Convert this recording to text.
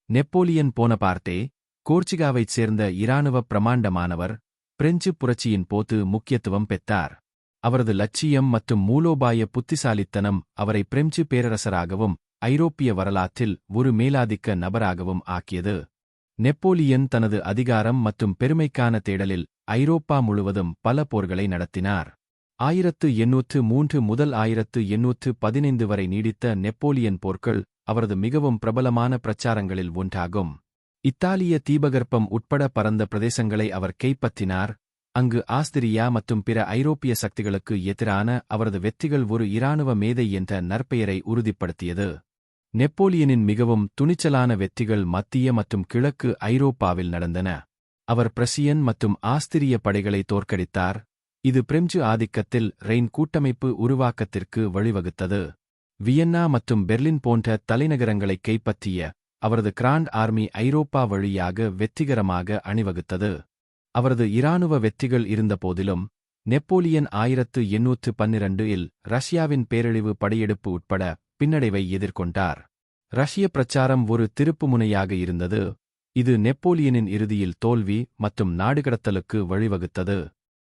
Napoleon போனபார்ட்டே, கோர்சிகாவைச் சேர்ந்த இராணுவ பிரமாண்டமானவர், French புரட்சியின் போது முக்கியத்துவம் பெற்றார். அவரது லட்சியம் மற்றும் மூலோபாய புத்திசாலித்தனம் அவரை பிரெஞ்சு பேரரசராகவும் ஐரோப்பிய வரலாற்றில் ஒரு மேலாதிக்க நபராகவும் ஆக்கியது. நெப்போலியன் தனது அதிகாரம் மற்றும் பெருமைக்கான தேடலில் ஐரோப்பா முழுவதும் பல போர்களை நடத்தினார். 1803 முதல் 1815 வரை நீடித்த நெப்போலியன் போர்கள் அவரது மிகவும் பிரபலமான பிரச்சாரங்களில் ஒன்றாகும். இத்தாலிய தீபகற்பம் உட்பட பரந்த பிரதேசங்களை அவர் கைப்பற்றினார். அங்கு ஆஸ்திரியா மற்றும் பிற ஐரோப்பிய சக்திகளுக்கு எதிரான அவரது வெற்றிகள் ஒரு இராணுவ மேதை என்ற நற்பெயரை உறுதிப்படுத்தியது. நெப்போலியனின் மிகவும் துணிச்சலான வெற்றிகள் மத்திய மற்றும் கிழக்கு ஐரோப்பாவில் நடந்தன. அவர் பிரசியன் மற்றும் ஆஸ்திரிய படைகளை தோற்கடித்தார், இது பிரெஞ்சு ஆதிக்கத்தில் ரெயின் கூட்டமைப்பு உருவாக்கத்திற்கு வழிவகுத்தது. வியன்னா மற்றும் பெர்லின் போன்ற தலைநகரங்களை கைப்பற்றிய அவரது கிராண்ட் ஆர்மி ஐரோப்பா வழியாக வெற்றிகரமாக அணிவகுத்தது. அவரது இராணுவ வெற்றிகள் இருந்தபோதிலும், நெப்போலியன் 1812 இல் ரஷ்யாவின் பேரழிவு படையெடுப்பு உட்பட பின்னடைவை எதிர்கொண்டார். ரஷ்ய பிரச்சாரம் ஒரு திருப்புமுனையாக இருந்தது, இது நெப்போலியனின் இறுதியில் தோல்வி மற்றும் நாடுகடத்தலுக்கு வழிவகுத்தது.